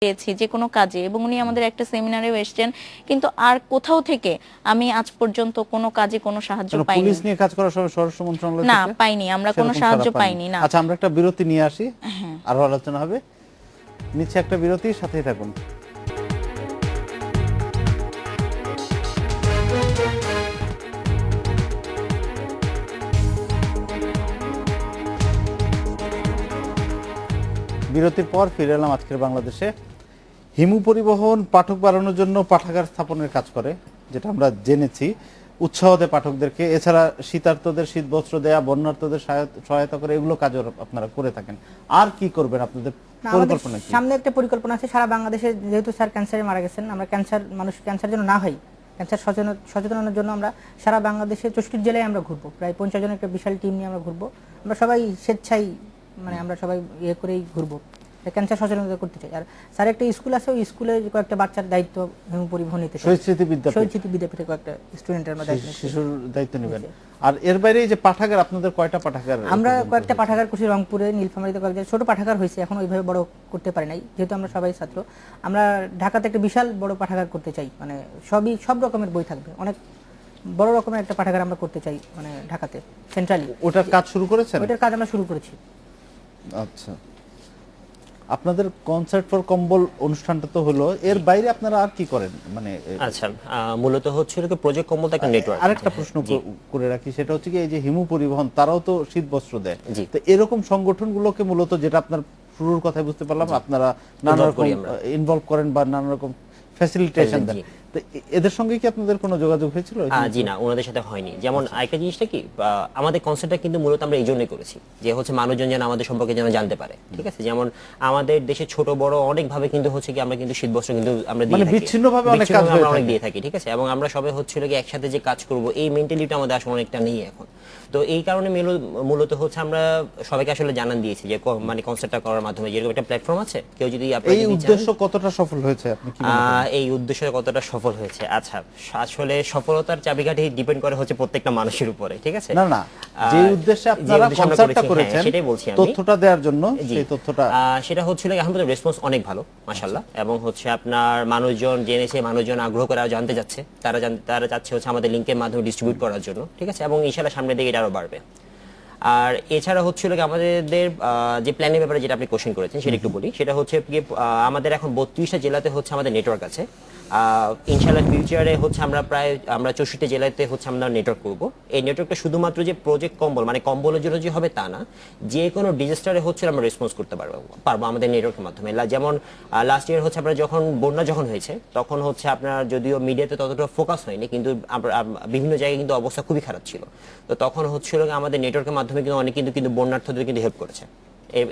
পেয়েছি যে কোনো কাজে, এবং উনি আমাদের একটা সেমিনারেও এসেছেন, কিন্তু আর কোথাও থেকে আমি আজ পর্যন্ত কোনো কাজে কোনো সাহায্য পাইনি। পুলিশ নিয়ে কাজ করার সময় স্বরাষ্ট্র মন্ত্রণালয় না, থেকে পাইনি, আমরা কোনো সাহায্য পাইনি না। আচ্ছা, আমরা একটা বিরতি নিয়ে আসি, আরো আলোচনা হবে। নিচে একটা বিরতি, সাথেই থাকুন। বিরতির পর ফিরে এলাম আজকের বাংলাদেশে। হিমু পরিবহন পাঠক বাড়ানোর জন্য পাঠাগার স্থাপনের কাজ করে, যেটা আমরা জেনেছি, উৎসাহ দেয় পাঠকদেরকে। এছাড়া শীতার্তদের শীত বস্ত্র দেয়া, বন্যার্তদের সহায়তা করে, এগুলো কাজও আপনারা করে থাকেন। আর কি করবেন, আপনাদের পরিকল্পনা কি? সামনে একটা পরিকল্পনা আছে সারা বাংলাদেশে, যেহেতু স্যার ক্যান্সারে মারা গেছেন, আমরা মানুষ ক্যান্সার যেন না হয়, ক্যান্সার সচেতনতার জন্য আমরা সারা বাংলাদেশে 64 জেলায় আমরা ঘুরবো। প্রায় 50 জনের একটা বিশাল টিম নিয়ে আমরা ঘুরবো। আমরা সবাই স্বেচ্ছায়, মানে আমরা সবাই ইয়ে করেই ঘুরবো, ক্যান্সার সচেতনতা করতে চাই। আর স্যার একটা স্কুল আছে, ওই স্কুলে কয়েকটা বাচ্চার দায়িত্ব হিমু পরিবহন নিতে চাই। শহীদ স্মৃতি বিদ্যাপীঠে কয়েকটা স্টুডেন্টের মধ্যে শিশুর দায়িত্ব নেবেন। আর এর বাইরে যে পাঠাগার, আপনাদের কয়টা পাঠাগার? আমরা কয়েকটা পাঠাগার করছি, রংপুরে, নীলফামারীতে কয়েকটা ছোট পাঠাগার হয়েছে, এখন ওইভাবে বড় করতে পারি নাই, যেহেতু আমরা সবাই ছাত্র। আমরা ঢাকাতে একটা বিশাল বড় পাঠাগার করতে চাই, মানে সব রকমের বই থাকবে, অনেক বড় রকমের একটা পাঠাগার আমরা করতে চাই, মানে ঢাকাতে সেন্ট্রালি। ওটার কাজ শুরু করেছেন? ওটার কাজ আমরা শুরু করেছি। আচ্ছা, আপনাদের কনসার্ট ফর কম্বল অনুষ্ঠানটা তো হলো, এর বাইরে আপনারা আর কি করেন? মানে আচ্ছা, মূলত হচ্ছে কি প্রজেক্ট কম্বলটা একটা নেটওয়ার্ক। আরেকটা প্রশ্ন করে রাখি, সেটা হচ্ছে কি, এই যে হিমু পরিবহন, তারাও তো শীত বস্ত্র দেয়, তো এরকম সংগঠনগুলোকে মূলত, যেটা আপনার শুরুর কথাই বুঝতে পারলাম, আপনারা নানা রকম ইনভলভ করেন বা নানা রকম ফ্যাসিলিটেশন দেন, তো এদের সঙ্গে কি আপনাদের কোনো যোগাযোগ হয়েছিল? জি না, ওনাদের সাথে হয়নি। যেমন আরেকটা জিনিসটা কি, আমাদের কনসেপ্টটা কিন্তু মূলত আমরা এই জন্যই করেছি যে হচ্ছে মানুষজন যেন আমাদের সম্পর্কে যেন জানতে পারে, ঠিক আছে? যেমন আমাদের দেশে ছোট বড় অনেক ভাবে কিন্তু হচ্ছে কি আমরা কিন্তু শীতবস্ত্র কিন্তু আমরা দিয়ে থাকি, বিচ্ছিন্নভাবে অনেক কাজ আমরা অনেক দিয়ে থাকি, ঠিক আছে? এবং আমরা সবাই হচ্ছিল কি একসাথে যে কাজ করব, এই মেন্টালিটি আমাদের আসলে অনেকটা নেই এখন। তো এই কারণে মূলত হচ্ছে আমরা সবাইকে আসলে জানান দিয়েছি যে মানে কনসেপ্টটা করার মাধ্যমে যেরকম একটা প্ল্যাটফর্ম আছে, কেউ যদি এই উদ্দেশ্য কতটা সফল হয়েছে, আপনি কি মনে করেন? এই উদ্দেশ্য কতটা সফল হয়েছে, আচ্ছা, আসলে সফলতার চাবিকাঠি ডিপেন্ড করে হচ্ছে প্রত্যেকটা মানুষের উপরে, ঠিক আছে? না, যে উদ্দেশ্যে আপনারা কনসার্টটা করেছেন, সেটাই বলছি আমি, তথ্যটা দেওয়ার জন্য, সেই তথ্যটা সেটা হচ্ছিল এখন পর্যন্ত রেসপন্স অনেক ভালো, মাশাআল্লাহ। এবং হচ্ছে আপনার মানুষজন জেনেছে, মানুষজন আগ্রহ করে জানতে যাচ্ছে, তারা চাচ্ছে হচ্ছে আমাদের লিংকের মাধ্যমে ডিস্ট্রিবিউট করার জন্য, ঠিক আছে? এবং ইনশাআল্লাহ সামনের দিকে এটা আরো বাড়বে। আর এছাড়া হচ্ছিল কি আমাদের যে প্ল্যানের ব্যাপারে যেটা আপনি কোশ্চেন করেছেন, সেটা একটু বলি। সেটা হচ্ছে আমাদের এখন 32টা জেলাতে হচ্ছে আমাদের নেটওয়ার্ক আছে। ইনশাআল্লাহ ফিউচারে হচ্ছে আমরা 64 জেলাতে হচ্ছে আমরা নেটওয়ার্ক করব। এই নেটওয়ার্কটা শুধুমাত্র যে প্রজেক্ট কম্বল, মানে কম্বলের জন্য যে হবে তা না, যে কোনো ডিজাস্টারে হচ্ছে আমরা রেসপন্স করতে পারবো আমাদের নেটওয়ার্কের মাধ্যমে। যেমন লাস্ট ইয়ার হচ্ছে আমরা বন্যা যখন হয়েছে, তখন হচ্ছে আপনার যদিও মিডিয়াতে ততটা ফোকাস হয়নি, কিন্তু বিভিন্ন জায়গায় কিন্তু অবস্থা খুবই খারাপ ছিল। তো তখন হচ্ছিল আমাদের নেটওয়ার্কের মাধ্যমে কিন্তু অনেক কিন্তু বন্যার্থদের কিন্তু হেল্প করেছে।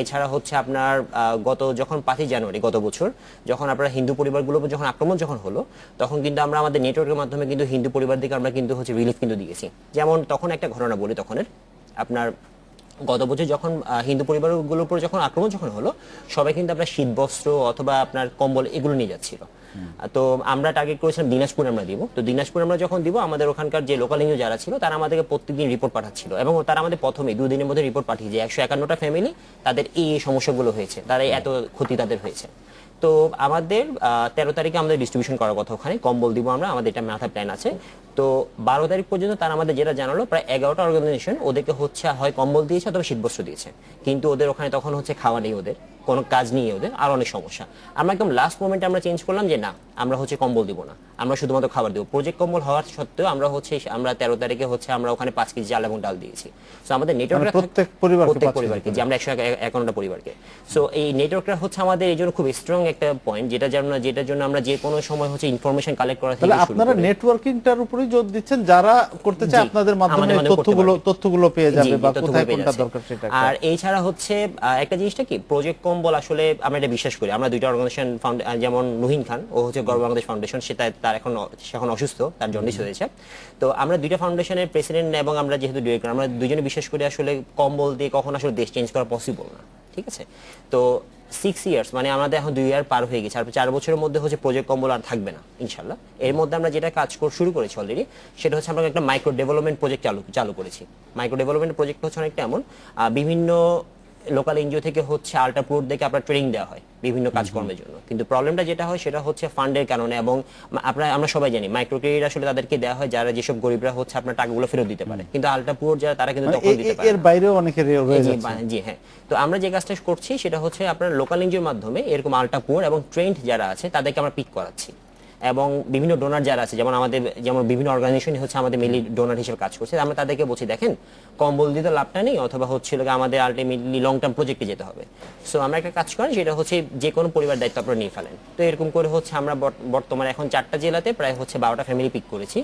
এছাড়া হচ্ছে আপনার যখন 5ই জানুয়ারি গত বছর, যখন আপনার হিন্দু পরিবারগুলোর উপর যখন আক্রমণ হলো, তখন কিন্তু আমরা আমাদের নেটওয়ার্কের মাধ্যমে কিন্তু হিন্দু পরিবারদেরকে আমরা কিন্তু হচ্ছে রিলিফ কিন্তু দিয়েছি। যেমন তখন একটা ঘটনা বলি, তখনের আপনার গত বছর যখন হিন্দু পরিবারগুলোর উপর যখন আক্রমণ হলো, সবাই কিন্তু আপনার শীত বস্ত্র অথবা আপনার কম্বল এগুলো নিয়ে যাচ্ছিল। তো আমরা টার্গেট করেছিলাম দিনাজপুর আমরা দিব। তো দিনাজপুর আমরা যখন দিব, আমাদের ওখানকার যে লোকাল হিন্দু যারা ছিল, তারা আমাদেরকে প্রত্যেকদিন রিপোর্ট পাঠাচ্ছিল, এবং তারা আমাদের প্রথমে 2 দিনের মধ্যে রিপোর্ট পাঠিয়ে যে 151টা ফ্যামিলি তাদের এই সমস্যাগুলো হয়েছে, তারা এত ক্ষতি তাদের হয়েছে। তো আমাদের 13 তারিখে আমাদের ডিস্ট্রিবিউশন করার কথা, ওখানে কম্বল দিব আমরা, আমাদের এটা মাথায় প্ল্যান আছে। তো 12 তারিখ পর্যন্ত তারা আমাদের যেটা জানালো, প্রায় 11টা অর্গানাইজেশন ওদেরকে হচ্ছে হয় কম্বল দিয়েছে অথবা শীতবস্ত্র দিয়েছে, কিন্তু ওদের ওখানে তখন হচ্ছে খাওয়া নেই, ওদের কোনো কাজ নেই, ওদের আর অনেক সমস্যা। আমরা একদম লাস্ট মোমেন্টে আমরা চেঞ্জ করলাম যে না, আমরা হচ্ছে কম্বল দিব না, আমরা শুধুমাত্র খাবার দেবো। প্রজেক্ট কম্বল হওয়ার সত্ত্বেও আমরা 13 তারিখে হচ্ছে আমরা ওখানে 5 কেজি চাল এবং ডাল দিয়েছি। সো আমাদের নেটওয়ার্ক প্রত্যেক পরিবারকে, যে আমরা 151টা পরিবারকে। সো এই নেটওয়ার্কটা হচ্ছে আমাদের এই জন্য খুব স্ট্রং একটা পয়েন্ট, যেটার জন্য আমরা যে কোনো সময় হচ্ছে ইনফরমেশন কালেক্ট করা থেকে শুরু করি। আপনারা নেটওয়ার্কিংটার উপরেই জোর দিচ্ছেন, যারা করতে চায় আপনাদের মাধ্যমে তথ্যগুলো পেয়ে যাবে বা কোথায় কোনটা দরকার সেটা। আর এছাড়া হচ্ছে একটা জিনিসটা কি, প্রজেক্ট কম্বল আসলে আমরা এটা বিশ্বাস করি, আমরা 2টা অর্গানাইজেশন, যেমন নুহিন খান, ও হচ্ছে গর্ব বাংলাদেশ ফাউন্ডেশন, তার এখন অসুস্থ, তার জন্ডিস হয়েছে। তো আমরা 2টা ফাউন্ডেশনের প্রেসিডেন্ট এবং আমরা যেহেতু ডিরেক্টর, আমরা দুজনে বিশ্বাস করি আসলে কম্বল দিয়ে কখন আসলে দেশ চেঞ্জ করা পসিবল না, ঠিক আছে? তো 6 ইয়ার্স, মানে আমাদের এখন 2 ইয়ার পার হয়ে গেছে, আর 4 বছরের মধ্যে হচ্ছে প্রজেক্ট কম্বল আর থাকবে না ইনশাল্লাহ। এর মধ্যে আমরা যেটা কাজ শুরু করেছি অলরেডি, সেটা হচ্ছে আমরা একটা মাইক্রো ডেভেলপমেন্ট প্রজেক্ট চালু করেছি। মাইক্রো ডেভেলপমেন্ট প্রজেক্ট হচ্ছে অনেকটা এমন, বিভিন্ন লোকাল এনজিও থেকে হচ্ছে আল্ট্রাপুরদেরকে আপনার ট্রেনিং দেওয়া হয় বিভিন্ন কাজকর্মের জন্য, কিন্তু প্রবলেমটা যেটা হয় সেটা হচ্ছে ফান্ডের কারণে, এবং আমরা সবাই জানি মাইক্রো ক্রেডিট আসলে তাদেরকে দেওয়া হয় যারা যেসব গরিবরা হচ্ছে আপনার টাকাগুলো ফেরত দিতে পারে, কিন্তু আল্ট্রাপুর যারা তারা কিন্তু তখন দিতে পারে এর বাইরেও অনেকের রয়ে যাচ্ছে। জি হ্যাঁ। তো আমরা যে কাজটা করছি সেটা হচ্ছে আপনার লোকাল এনজিওর মাধ্যমে এরকম আল্ট্রাপুর এবং ট্রেন্ড যারা আছে তাদেরকে আমরা পিক করাচ্ছি, এবং বিভিন্ন ডোনার যারা আছে যেমন বিভিন্ন অর্গানাইজেশন হচ্ছে আমাদের মেইনলি ডোনার হিসেবে কাজ করছে, আমরা তাদেরকে বলছি দেখেন কম্বল দিতে লাভটা নেই, অথবা হচ্ছিল আমাদের আলটিমেটলি লং টার্ম প্রজেক্টে যেতে হবে। সো আমরা একটা কাজ করি সেটা হচ্ছে যে কোনো পরিবার দায়িত্ব আপনারা নিয়ে ফেলেন। তো এরকম করে হচ্ছে আমরা বর্তমানে এখন 4টা জেলাতে প্রায় হচ্ছে 12টা ফ্যামিলি পিক করেছি,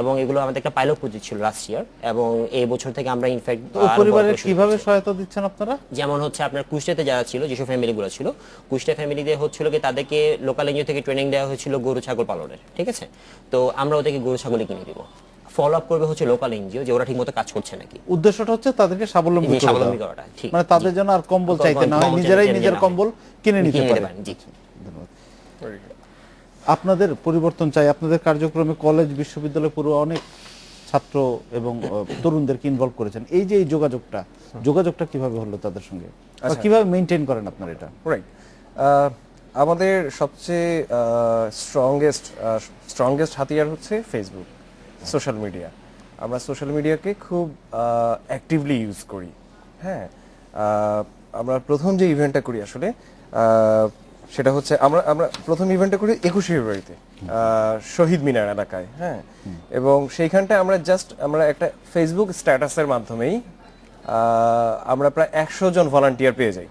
এবং এগুলো আমাদের একটা পাইলট প্রজেক্ট ছিল লাস্ট ইয়ার, এবং এই বছর থেকে আমরা ইনফ্যাক্ট পরিবারের কিভাবে সহায়তা দিচ্ছেন আপনারা? যেমন হচ্ছে আপনার কুষ্টিয়াতে যারা ছিল, যেসব ফ্যামিলিগুলো ছিল, কুষ্টিয়া ফ্যামিলিদের হচ্ছিল কি তাদেরকে লোকাল এনজিও থেকে ট্রেনিং দেওয়া হয়েছিল গরু ছাগল পালনের, ঠিক আছে? তো আমরা ওদেরকে গরু ছাগল কিনে দিব, ফলো আপ করবে হচ্ছে লোকাল এনজিও যে ওরা ঠিকমতো কাজ করছে নাকি। উদ্দেশ্যটা হচ্ছে তাদেরকে স্বাবলম্বী করাটা, ঠিক মানে তাদের জন্য আর কম্বল চাইতে না হয়, নিজেরাই নিজের কম্বল কিনে নিতে পারে। জি ধন্যবাদ। আপনাদের পরিবর্তন চাই, আপনাদের কার্যক্রমে কলেজ বিশ্ববিদ্যালয় পুরো অনেক ছাত্র এবং তরুণদেরকে ইনভলভ করেছেন। এই যে এই যোগাযোগটা কিভাবে হলো তাদের সঙ্গে, বা কিভাবে মেইনটেইন করেন আপনারা এটা? রাইট, আমাদের সবচেয়ে স্ট্রংগেস্ট হাতিয়ার হচ্ছে ফেসবুক, সোশ্যাল মিডিয়া। আমরা সোশ্যাল মিডিয়াকে খুব অ্যাক্টিভলি ইউজ করি। হ্যাঁ, আমরা প্রথম যে ইভেন্টটা করি আসলে সেটা হচ্ছে আমরা প্রথম ইভেন্টটা করি 21শে ফেব্রুয়ারিতে শহীদ মিনার এলাকায়। হ্যাঁ, এবং সেইখানটায় আমরা একটা ফেসবুক স্ট্যাটাসের মাধ্যমেই আমরা প্রায় 100 জন ভলান্টিয়ার পেয়ে যাই।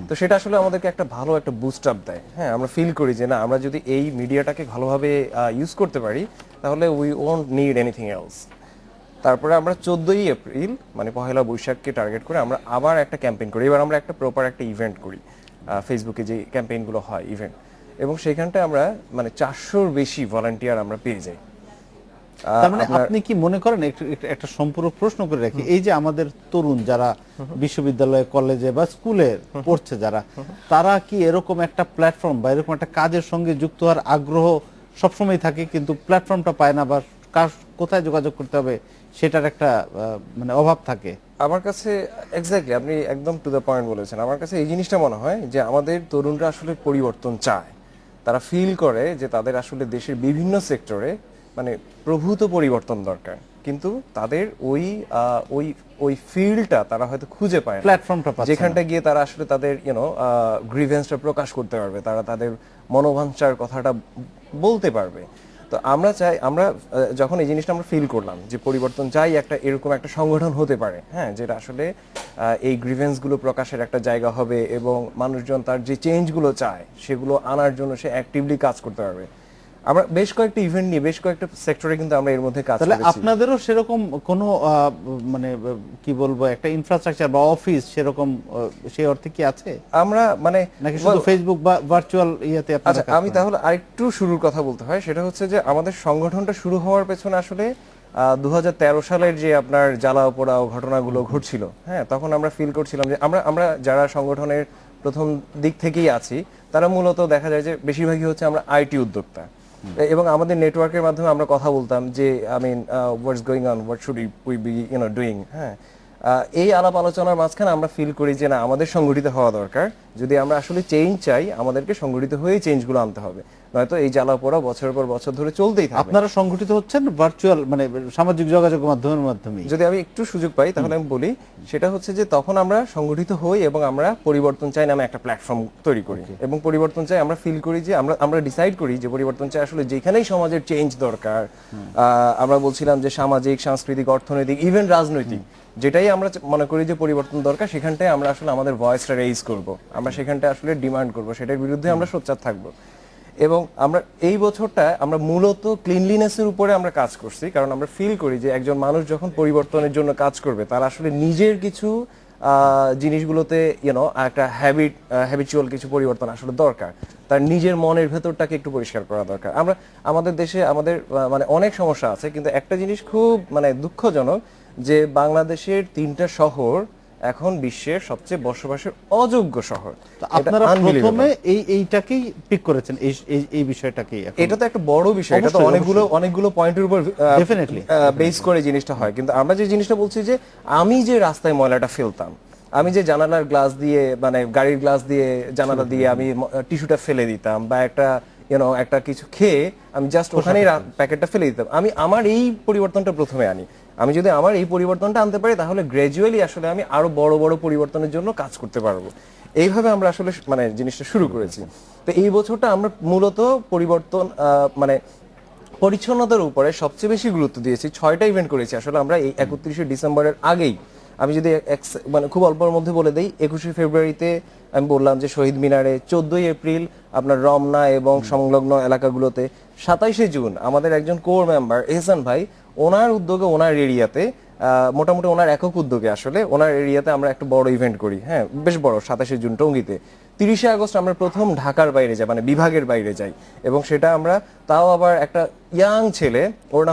তো সেটা আসলে আমাদেরকে একটা ভালো একটা বুস্ট আপ দেয়। হ্যাঁ, আমরা ফিল করি যে না, আমরা যদি এই মিডিয়াটাকে ভালোভাবে ইউজ করতে পারি তাহলে we won't need anything else. তারপরে আমরা 14ই এপ্রিল মানে পহেলা বৈশাখকে টার্গেট করে আমরা আবার একটা ক্যাম্পেইন করি। এবার আমরা একটা প্রপার একটা ইভেন্ট করি, ফেসবুকে যে ক্যাম্পেইনগুলো হয় ইভেন্ট, এবং সেখানটায় আমরা মানে 400-র বেশি ভলান্টিয়ার আমরা পেয়ে যাই। তার মানে আপনি কি মনে করেন, একটা সম্পূরক প্রশ্ন করে রাখি, এই যে আমাদের তরুণ যারা বিশ্ববিদ্যালয়ে কলেজে বা স্কুলে পড়ছে যারা, তারা কি এরকম একটা প্ল্যাটফর্ম বা এরকম একটা কাজের সঙ্গে যুক্ত হওয়ার আগ্রহ সবসময় থাকে, কিন্তু প্ল্যাটফর্মটা পায় না, বা কোথায় যোগাযোগ করতে হবে সেটার একটা মানে অভাব থাকে? আমার কাছে এক্স্যাক্টলি আপনি একদম টু দ্য পয়েন্ট বলেছেন। আমার কাছে এই জিনিসটা মনে হয় যে আমাদের তরুণরা আসলে পরিবর্তন চায়। তারা ফিল করে যে তাদের আসলে দেশের বিভিন্ন সেক্টরে মানে প্রভূত পরিবর্তন দরকার, কিন্তু তাদের ওই ফিল্ডটা তারা হয়তো খুঁজে পায় না, প্ল্যাটফর্মটা পাচ্ছে না, যেখানটা গিয়ে তারা আসলে তাদের গ্রিভেন্সটা প্রকাশ করতে পারবে, তারা তাদের মনোবাঞ্ছার কথাটা বলতে পারবে। তো আমরা যখন এই জিনিসটা আমরা ফিল করলাম যে পরিবর্তন চাই, একটা এরকম একটা সংগঠন হতে পারে, হ্যাঁ, যেটা আসলে এই গ্রিভেন্সগুলো প্রকাশের একটা জায়গা হবে, এবং মানুষজন তার যে চেঞ্জগুলো চায় সেগুলো আনার জন্য সে অ্যাক্টিভলি কাজ করতে পারবে। আমরা বেশ কয়েকটা ইভেন্ট নিয়ে বেশ কয়েকটা সেক্টরে কিন্তু আমরা এর মধ্যে কাজ করেছি। তাহলে আপনাদেরও সেরকম কোনো মানে কি বলবো একটা ইনফ্রাস্ট্রাকচার বা অফিস সেরকম সেই অর্থে কি আছে? আমরা মানে নাকি শুধু ফেসবুক বা ভার্চুয়াল ইয়াতে আপনারা? আচ্ছা, আমি তাহলে আরেকটু শুরুর কথা বলতে হয়। সেটা হচ্ছে যে আমাদের সংগঠনটা শুরু হওয়ার পেছনে আসলে 2013 সালের যে আপনার জ্বালাও পোড়াও ঘটনাগুলো ঘটছিল, হ্যাঁ, তখন আমরা ফিল করছিলাম যে আমরা যারা সংগঠনের প্রথম দিক থেকেই আছি তারা মূলত দেখা যায় যে বেশিরভাগই হচ্ছে আমরা আইটি উদ্যোক্তা, এবং আমাদের নেটওয়ার্কের মাধ্যমে আমরা কথা বলতাম যে what's going on, what should we be doing. হ্যাঁ, এই আলাপ আলোচনার মাঝখানে আমরা ফিল করি যে না, আমাদের সংগঠিত হওয়া দরকার। যদি আমরা আসলে চেঞ্জ চাই, আমাদেরকে সংগঠিত হয়ে চেঞ্জগুলো আনতে হবে, নয়তো এই জ্বালা পোড়া বছরের পর বছর ধরে চলতেই থাকবে। আপনারা সংগঠিত হচ্ছেন ভার্চুয়াল মানে সামাজিক যোগাযোগ মাধ্যমের মাধ্যমে? যদি আমি একটু সুযোগ পাই তাহলে আমি বলি, সেটা হচ্ছে যে তখন আমরা সংগঠিত হই এবং আমরা পরিবর্তন চাই নামে একটা প্ল্যাটফর্ম তৈরি করি, এবং পরিবর্তন চাই আমরা ফিল করি যে আমরা ডিসাইড করি যে পরিবর্তন চাই আসলে যেখানেই সমাজের চেঞ্জ দরকার। আমরা বলছিলাম যে সামাজিক, সাংস্কৃতিক, অর্থনৈতিক, ইভেন রাজনৈতিক, যেটাই আমরা মনে করি যে পরিবর্তন দরকার, সেখানটায় আমরা আসলে আমাদের ভয়েসটা রেইজ করব, আমরা সেখানটায় আসলে ডিমান্ড করব, সেটার বিরুদ্ধে আমরা সোচ্চার থাকবো। এবং আমরা এই বছরটা আমরা মূলত ক্লিনলিনেসের উপরে আমরা কাজ করছি, কারণ আমরা ফিল করি যে একজন মানুষ যখন পরিবর্তনের জন্য কাজ করবে, তার আসলে নিজের কিছু জিনিসগুলোতে একটা হ্যাবিচুয়াল কিছু পরিবর্তন আসলে দরকার, তার নিজের মনের ভেতরটাকে একটু পরিষ্কার করা দরকার। আমাদের দেশে মানে অনেক সমস্যা আছে, কিন্তু একটা জিনিস খুব মানে দুঃখজনক যে বাংলাদেশের 3টা শহর এখন বিশ্বের সবচেয়ে বসবাসের অযোগ্য শহর। আপনারা প্রথমে এইটাকেই পিক করেছেন, এই বিষয়টাকেই? এটা তো একটা বড় বিষয়, এটা তো অনেকগুলো পয়েন্টের উপর ডেফিনেটলি বেস করে জিনিসটা হয়। কিন্তু আমরা যে জিনিসটা বলছি যে আমি যে রাস্তায় ময়লাটা ফেলতাম, আমি যে জানালার গ্লাস দিয়ে মানে গাড়ির গ্লাস দিয়ে জানালা দিয়ে আমি টিস্যুটা ফেলে দিতাম, বা একটা একটা কিছু খেয়ে আমি জাস্ট ওখানেই প্যাকেটটা ফেলে দিতাম, আমি আমার এই পরিবর্তনটা প্রথমে আনি। আমি যদি আমার এই পরিবর্তনটা আনতে পারি তাহলে গ্র্যাজুয়ালি আসলে আমি আরো বড় বড় পরিবর্তনের জন্য কাজ করতে পারবো। এইভাবে আমরা আসলে মানে জিনিসটা শুরু করেছি। তো এই বছরটা আমরা মূলত পরিবর্তন মানে পরিচ্ছন্নতার উপরে সবচেয়ে বেশি গুরুত্ব দিয়েছি। 6টা ইভেন্ট করেছি আসলে আমরা এই 31শে ডিসেম্বরের আগেই। আমি যদি মানে খুব অল্পের মধ্যে বলে দেই, 21শে ফেব্রুয়ারিতে আমি বললাম যে শহীদ মিনারে, 14ই এপ্রিল আপনার রমনা এবং সংলগ্ন এলাকাগুলোতে, 27শে জুন আমাদের একজন কোর মেম্বার এহসান ভাই, ওনার উদ্যোগে ওনার এরিয়াতে মোটামুটি ওনার একক উদ্যোগে আসলে ওনার এরিয়াতে আমরা একটা বড় ইভেন্ট করি, হ্যাঁ বেশ বড়, 27শে জুন টঙ্গীতে। 30শে আগস্ট আমরা প্রথম ঢাকার বাইরে যাই, মানে বিভাগের বাইরে যাই, এবং সেটা আমরা তাও আবার একটা ইয়াং ছেলে, ওর নাম